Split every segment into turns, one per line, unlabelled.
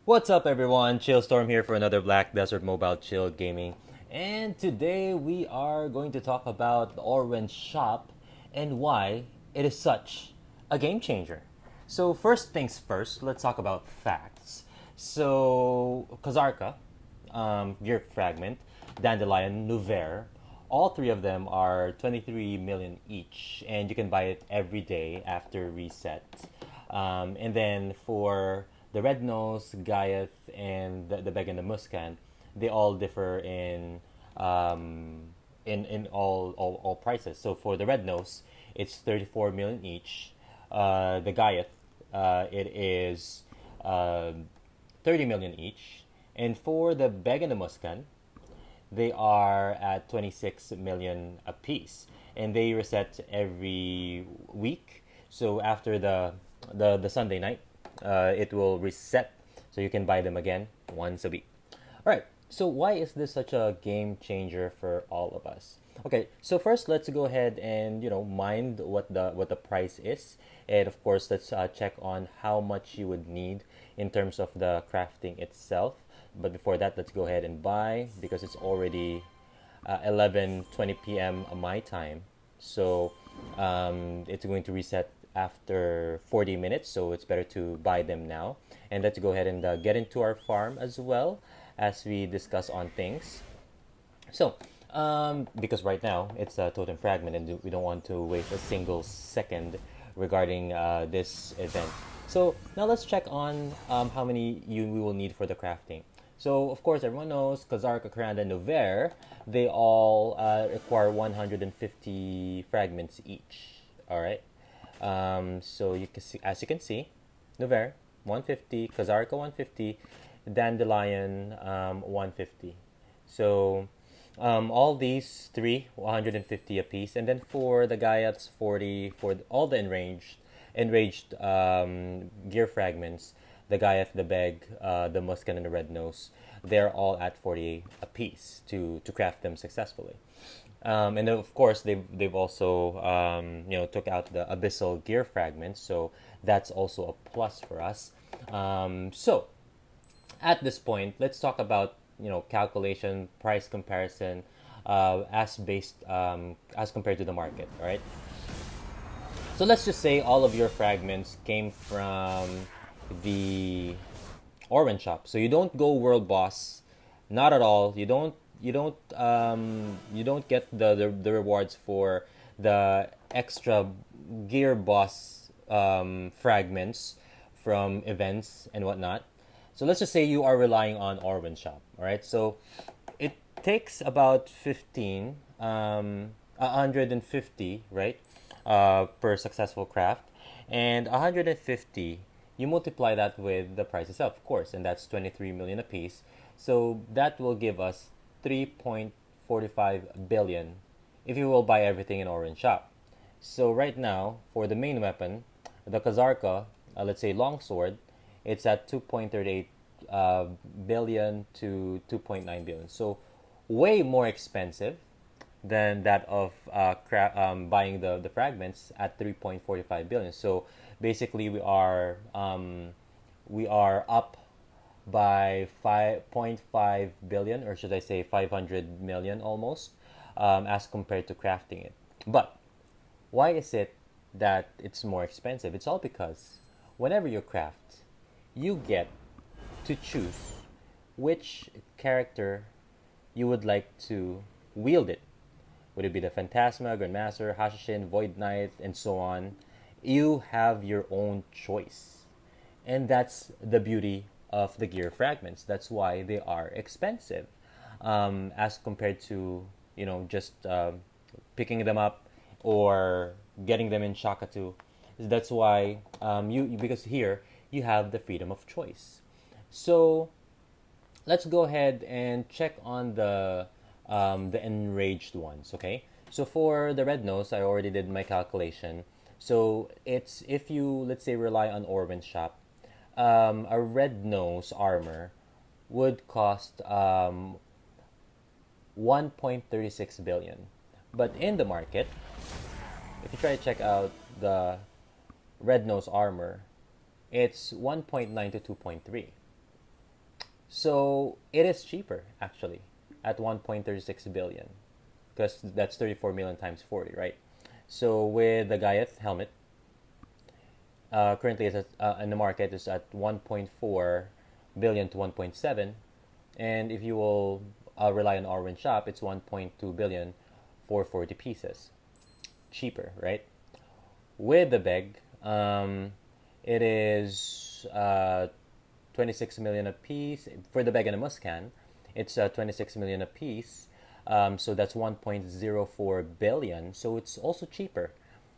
What's up, everyone? ChillStorm here for another Black Desert Mobile Chill Gaming. And today we are going to talk about the Orwen shop and why it is such a game changer. So, first things first, let's talk about facts. So, Kazarka, Gear Fragment, Dandelion, Nouvert, all three of them are 23 million each, and you can buy it every day after reset. And then for the Red Nose, Gaiath, and the Beg and the Muscan, they all differ in all prices. So for the Red Nose, it's 34 million each. The Gaiath, it is 30 million each. And for the Beg and the Muscan, they are at 26 million apiece, and they reset every week. So after the Sunday night, it will reset, so you can buy them again once a week. All right. So why is this such a game changer for all of us? Okay. So first, let's go ahead and mind what the price is, and of course, let's check on how much you would need in terms of the crafting itself. But before that, let's go ahead and buy because it's already 11:20 p.m. my time. So it's going to reset after 40 minutes, so it's better to buy them now. And let's go ahead and get into our farm as well as we discuss on things. So, because right now it's a totem fragment, and we don't want to waste a single second regarding this event. So now let's check on how many we will need for the crafting. So of course everyone knows Kazarka, Karanda, and Nover, they all require 150 fragments each. All right. So you can see, as you can see, Nover 150, Kazarka 150, Dandelion 150. So all these three 150 apiece, and then for the Gaiaths 40 for all the enraged gear fragments. The Gaiath, the Beg, the Muscan, and the Red Nose, they're all at 40 apiece to craft them successfully. And then of course they've also took out the abyssal gear fragments, so that's also a plus for us. So at this point, let's talk about calculation, price comparison, as compared to the market. All right. So let's just say all of your fragments came from the Orwen shop. So you don't go world boss, not at all. You don't get the rewards for the extra gear boss fragments from events and whatnot. So let's just say you are relying on Orwen shop. All right. So it takes about 150, right, per successful craft, and 150 you multiply that with the price itself, of course, and that's 23 million apiece. So that will give us 3.45 billion if you will buy everything in Orange Shop. So right now, for the main weapon, the Kazarka, let's say longsword, it's at 2.38 billion to 2.9 billion. So way more expensive than that of buying the fragments at 3.45 billion. So basically, we are up by 5.5 billion, or should I say 500 million almost, as compared to crafting it. But why is it that it's more expensive? It's all because whenever you craft, you get to choose which character you would like to wield it. Would it be the Phantasma, Grandmaster, Hashishin, Void Knight, and so on? You have your own choice. And that's the beauty of the gear fragments. That's why they are expensive, as compared to, just picking them up or getting them in Shakatu. That's why because here you have the freedom of choice. So let's go ahead and check on the enraged ones. Okay, so for the red nose, I already did my calculation. So it's, if you, let's say, rely on Orwen's shop, a red nose armor would cost 1.36 billion. But in the market, if you try to check out the red nose armor, it's 1.9 to 2.3. So it is cheaper actually at 1.36 billion because that's 34 million times 40, right? So with the Gaiath helmet, currently in the market is at 1.4 billion to 1.7, and if you will rely on Orwen shop, it's 1.2 billion for 40 pieces, cheaper, right? With the beg, it is 26 million a piece for the beg and a muscan. It's 26 million a piece, so that's 1.04 billion. So it's also cheaper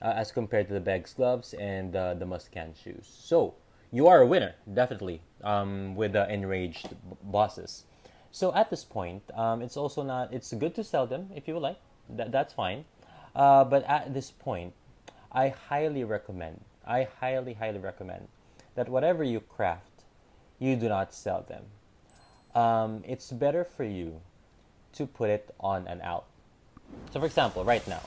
as compared to the bags, gloves, and the muscan shoes. So you are a winner, definitely, with the enraged bosses. So at this point, it's also not. It's good to sell them if you would like. That's fine. But at this point, I highly recommend. I highly recommend that whatever you craft, you do not sell them. It's better for you to put it on and out. So, for example, right now,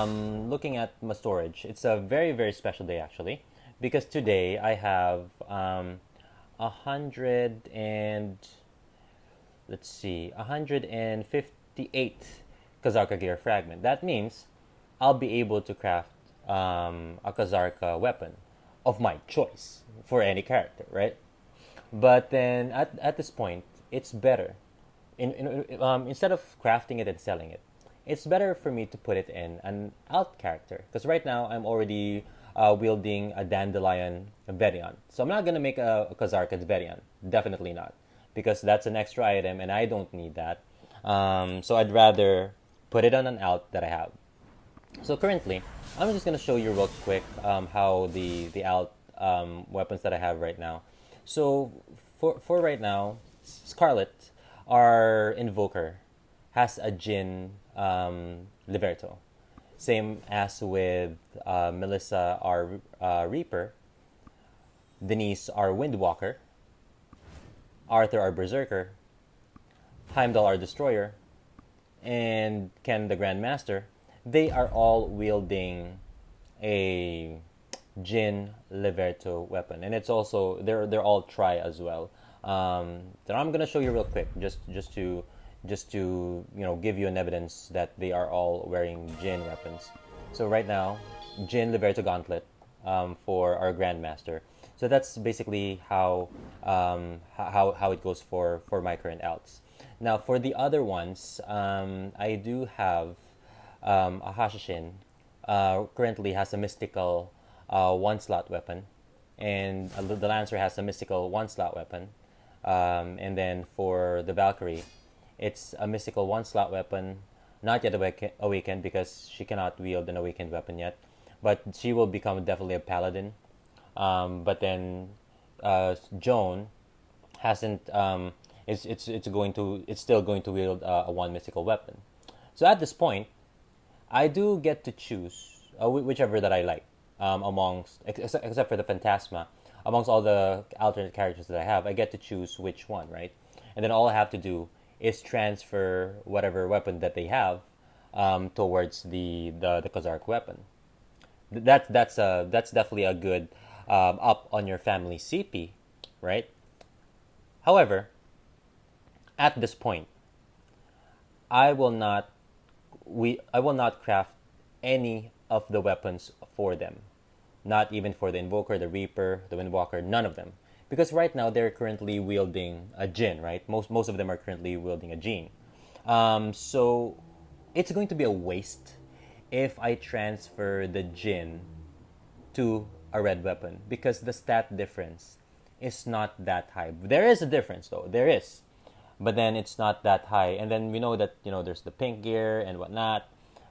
looking at my storage, it's a very special day actually, because today I have 100 and let's see, 158 Kazarka gear fragment. That means I'll be able to craft a Kazarka weapon of my choice for any character, right? But then at this point, it's better. Instead of crafting it and selling it, it's better for me to put it in an alt character. Because right now, I'm already wielding a Dandelion Verian. So I'm not going to make a Kazarka Verian. Definitely not. Because that's an extra item and I don't need that. So I'd rather put it on an alt that I have. So currently, I'm just going to show you real quick how the alt weapons that I have right now. So for right now, Scarlet, our invoker, has a Jin Liberto. Same as with Melissa, our Reaper, Denise, our Windwalker, Arthur, our Berserker, Heimdall, our Destroyer, and Ken, the Grandmaster. They are all wielding a Jin Liberto weapon, and it's also they're all tri as well. Then I'm gonna show you real quick, just to give you an evidence that they are all wearing Jin weapons. So right now, Jin Liberto Gauntlet for our Grandmaster. So that's basically how it goes for my current alts. Now for the other ones, I do have a Hashishin. Currently has a mystical one slot weapon, and the Lancer has a mystical one slot weapon. And then for the Valkyrie, it's a mystical one slot weapon, not yet awakened because she cannot wield an awakened weapon yet, but she will become definitely a paladin. But then Joan hasn't. It's still going to wield a one mystical weapon. So at this point, I do get to choose whichever that I like except for the Phantasma. Amongst all the alternate characters that I have, I get to choose which one, right? And then all I have to do is transfer whatever weapon that they have towards the Kazark weapon. That's definitely a good up on your family CP, right? However, at this point, I will not craft any of the weapons for them. Not even for the Invoker, the Reaper, the Windwalker, none of them. Because right now they're currently wielding a Jin, right? Most of them are currently wielding a Jin. So it's going to be a waste if I transfer the Jin to a red weapon because the stat difference is not that high. There is a difference though, there is. But then it's not that high. And then we know that, there's the pink gear and whatnot.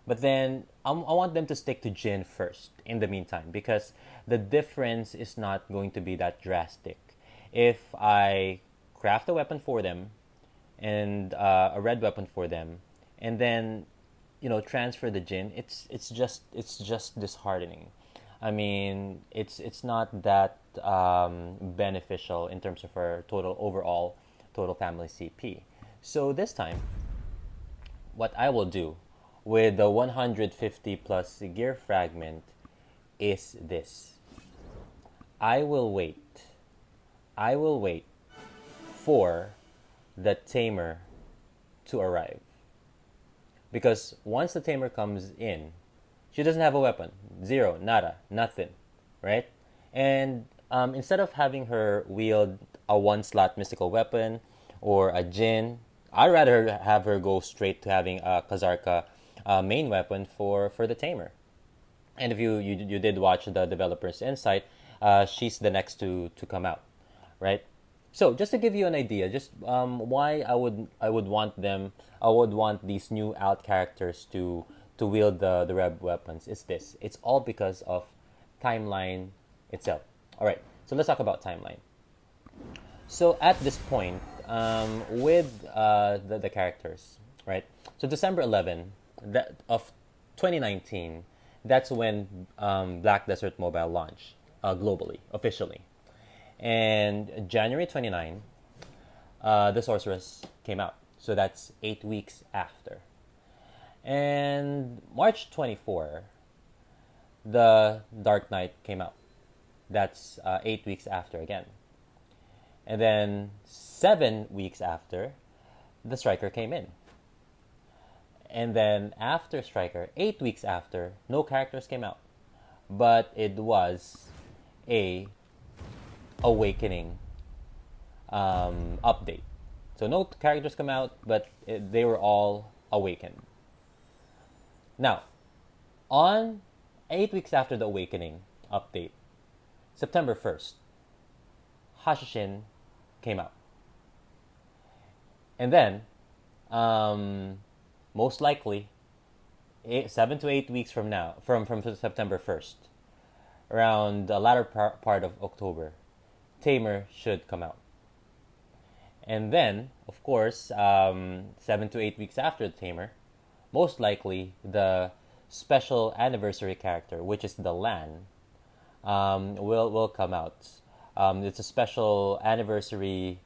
But then I want them to stick to Jin first in the meantime because the difference is not going to be that drastic. If I craft a weapon for them and a red weapon for them, and then transfer the Jin, it's just disheartening. I mean, it's not that beneficial in terms of our total family CP. So this time, what I will do with the 150 plus gear fragment is this. I will wait for the tamer to arrive. Because once the tamer comes in, she doesn't have a weapon. Zero, nada, nothing, right? And instead of having her wield a one slot mystical weapon or a Jin, I'd rather have her go straight to having a Kazarka main weapon for the tamer. And if you did watch the developer's insight, she's the next to come out, right? So just to give you an idea, just why I would want these new out characters to wield the Reb weapons is this. It's all because of timeline itself. All right, so let's talk about timeline. So at this point, with the characters, right? So December 11 of 2019, that's when Black Desert Mobile launched globally, officially. And January 29, The Sorceress came out. So that's 8 weeks after. And March 24, The Dark Knight came out. That's 8 weeks after again. And then 7 weeks after, The Striker came in. And then after Striker, 8 weeks after, no characters came out. But it was a Awakening update. So no characters come out, but they were all awakened. Now, on 8 weeks after the Awakening update, September 1st, Hashishin came out. And then, most likely, 7 to 8 weeks from now, from September 1st, around the latter part of October, Tamer should come out. And then, of course, 7 to 8 weeks after the Tamer, most likely the special anniversary character, which is the Lan, will come out. It's a special anniversary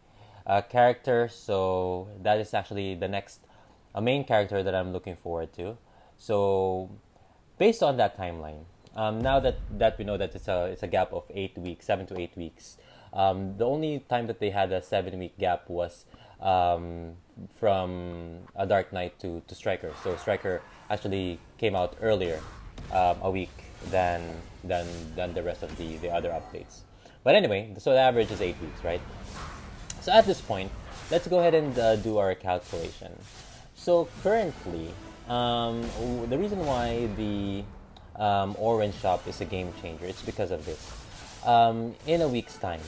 character, so that is actually the next main character that I'm looking forward to. So, based on that timeline, now that we know that it's a gap of 8 weeks, 7 to 8 weeks. The only time that they had a 7-week gap was from a Dark Knight to Striker. So Striker actually came out earlier, a week than the rest of the other updates. But anyway, so the average is 8 weeks, right? So at this point, let's go ahead and do our calculation. So currently, the reason why the Orwen shop is a game changer, it's because of this. In a week's time,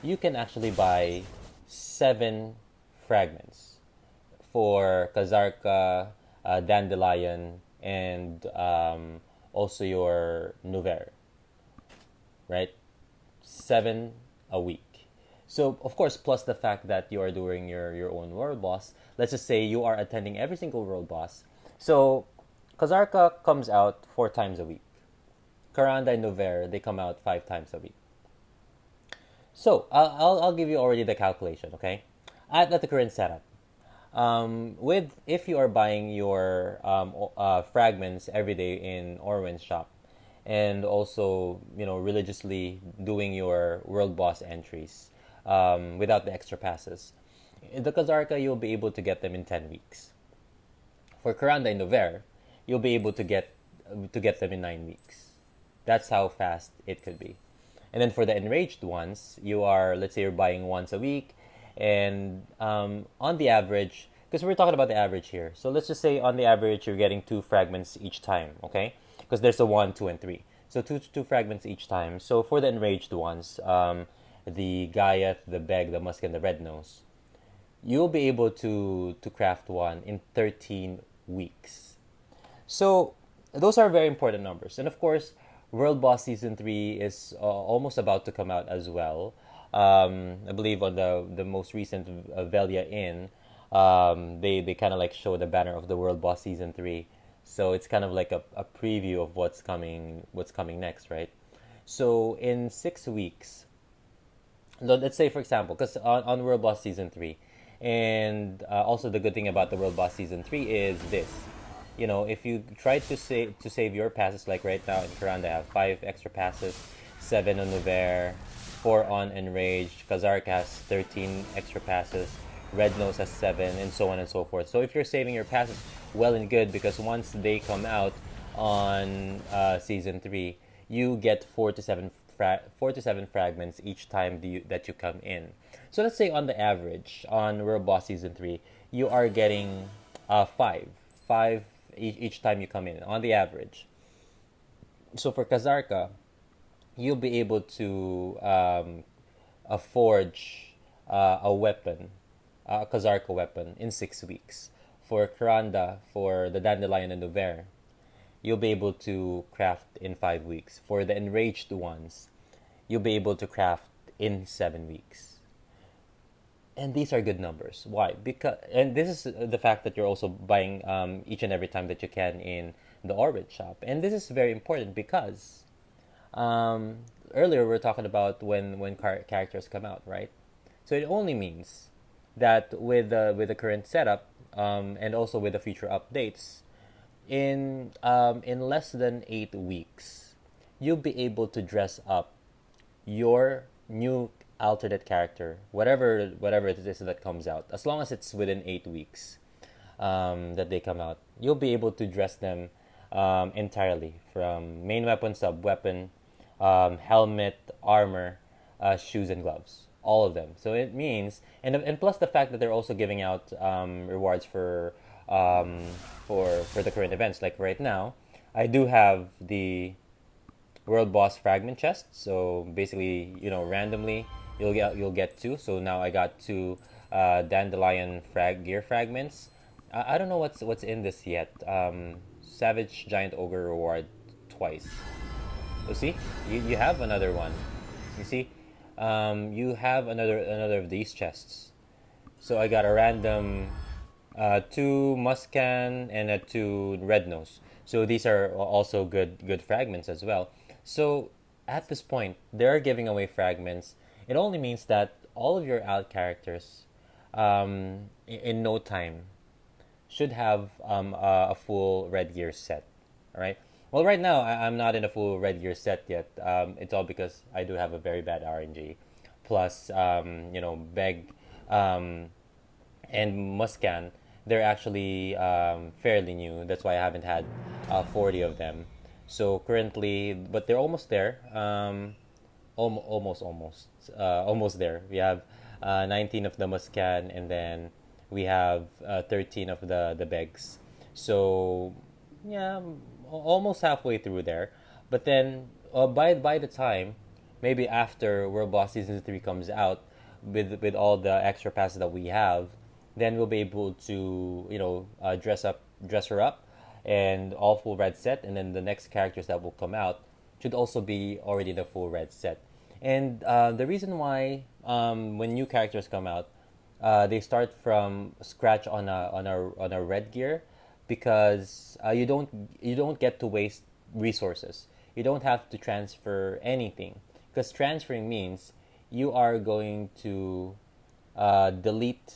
you can actually buy 7 fragments for Kazarka, Dandelion, and also your Nouvelle, right? 7 a week. So, of course, plus the fact that you are doing your own world boss. Let's just say you are attending every single world boss. So, Kazarka comes out 4 times a week. Karanda and Nouvelle, they come out 5 times a week. So, I'll give you already the calculation, okay? At the current setup, if you are buying your fragments every day in Orwen's shop, and also religiously doing your world boss entries without the extra passes, the Kazarka you'll be able to get them in 10 weeks. For Karanda and Nouvelle, you'll be able to get them in 9 weeks. That's how fast it could be. And then for the enraged ones, let's say you're buying once a week, and on the average, because we're talking about the average here, so let's just say on the average you're getting 2 fragments each time, okay? Because there's a 1, 2, and 3. So two fragments each time. So for the enraged ones, the Gaiath, the Beg, the Musk, and the Red Nose, you'll be able to craft one in 13 weeks. So those are very important numbers. And of course, World Boss Season 3 is almost about to come out as well. I believe on the most recent Velia Inn, they kind of like show the banner of the World Boss Season 3. So it's kind of like a preview of what's coming next, right? So in 6 weeks, let's say for example, because on World Boss Season 3, and also the good thing about the World Boss Season 3 is this. If you try to save your passes, like right now in Karanda, I have 5 extra passes, 7 on Nouvelle, 4 on Enraged, Kazark has 13 extra passes, Red Nose has 7, and so on and so forth. So if you're saving your passes, well and good, because once they come out on Season 3, you get 4 to 7 fragments each time that you come in. So let's say on the average, on World Boss Season 3, you are getting 5 each time you come in, on the average. So for Kazarka, you'll be able to forge a weapon, a Kazarka weapon, in 6 weeks. For Karanda, for the Dandelion and Uver, you'll be able to craft in 5 weeks. For the Enraged ones, you'll be able to craft in 7 weeks. And these are good numbers. Why? Because, and this is the fact that you're also buying each and every time that you can in the Orwen shop. And this is very important because earlier we were talking about when characters come out, right? So it only means that with the current setup and also with the future updates, in less than 8 weeks, you'll be able to dress up your new alternate character, whatever it is that comes out, as long as it's within 8 weeks that they come out, you'll be able to dress them entirely, from main weapon, sub weapon, helmet, armor, shoes, and gloves, all of them. So it means, and plus the fact that they're also giving out rewards for the current events. Like right now, I do have the World Boss fragment chest. So basically, randomly you'll get 2. So now I got 2 Dandelion gear fragments. I don't know what's in this yet. Savage Giant Ogre reward twice. So see, you have another one. You see, you have another of these chests. So I got a random 2 Muscan and a 2 Red Nose. So these are also good fragments as well. So at this point, they're giving away fragments. It only means that all of your alt characters, in no time, should have a full red gear set. All right. Well, right now I'm not in a full red gear set yet. It's all because I do have a very bad RNG. Plus, Beg and Muscan, they're actually fairly new. That's why I haven't had 40 of them. So currently, but they're almost there. Almost there. We have 19 of the Muscan, and then we have 13 of the Begs. So yeah, almost halfway through there. But then by the time, maybe after World Boss Season 3 comes out, with all the extra passes that we have, then we'll be able to dress her up, and all full red set, and then the next characters that will come out should also be already in a full red set. And the reason why when new characters come out, they start from scratch on a red gear, because you don't get to waste resources. You don't have to transfer anything, because transferring means you are going to delete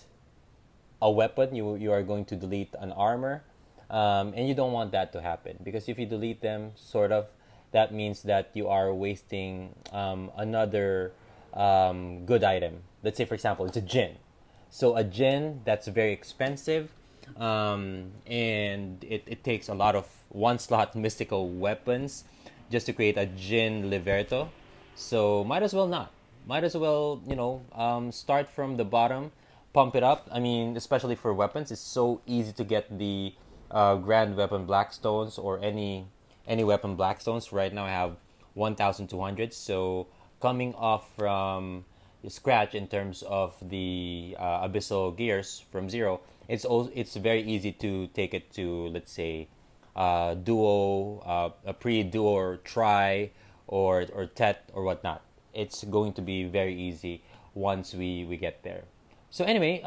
a weapon. You are going to delete an armor, and you don't want that to happen, because if you delete them, that means that you are wasting another good item. Let's say, for example, it's a gin. So a gin that's very expensive, and it takes a lot of one slot mystical weapons just to create a gin Liberto. So might as well not. Might as well, start from the bottom, pump it up. I mean, especially for weapons, it's so easy to get the Grand Weapon Blackstones, or any weapon Blackstones. Right now I have 1,200. So coming off from scratch in terms of the abyssal gears from 0, it's very easy to take it to, let's say, duo, a pre-duo, or try, or tet, or whatnot. It's going to be very easy once we get there. So anyway,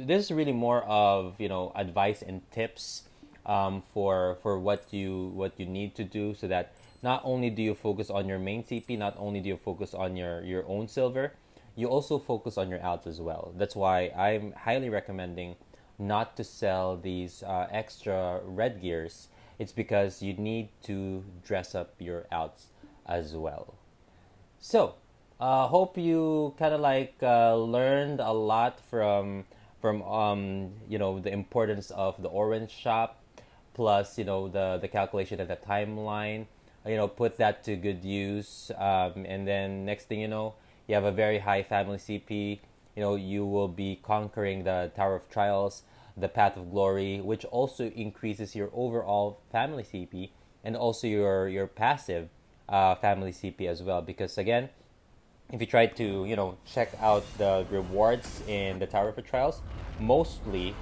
this is really more of advice and tips for what you need to do, so that not only do you focus on your main CP, not only do you focus on your own silver, you also focus on your alts as well. That's why I'm highly recommending not to sell these extra red gears. It's because you need to dress up your alts as well. So Hope you kind of like learned a lot from the importance of the Orwen shop, plus the calculation and the timeline. Put that to good use, and then next thing you know, you have a very high family CP. You will be conquering the Tower of Trials, the Path of Glory, which also increases your overall family CP and also your passive family CP as well. Because again, if you try to check out the rewards in the Tower of Trials, mostly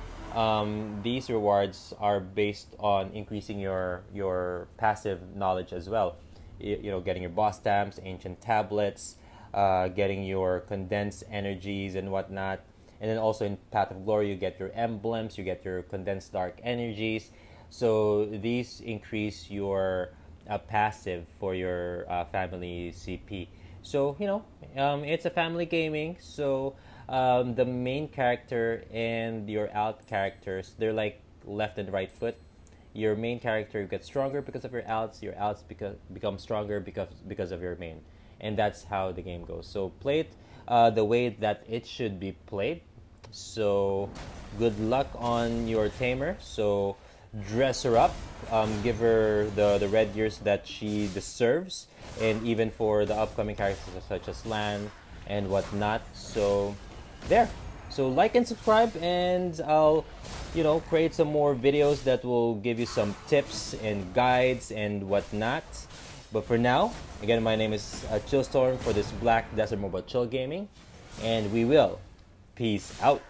these rewards are based on increasing your passive knowledge as well. Getting your boss stamps, ancient tablets, getting your condensed energies and whatnot. And then also in Path of Glory, you get your emblems, you get your condensed dark energies. So these increase your passive for your family CP. So it's a family gaming. So the main character and your alt characters, they're like left and right foot. Your main character gets stronger because of your alts. Your alts become stronger because of your main, and that's how the game goes. So play it the way that it should be played. So good luck on your tamer. So dress her up, give her the red gears that she deserves, and even for the upcoming characters such as Lan and whatnot. So there. So like and subscribe, and I'll create some more videos that will give you some tips and guides and whatnot. But for now, again, my name is ChillStorm for this Black Desert Mobile Chill Gaming, and we will peace out.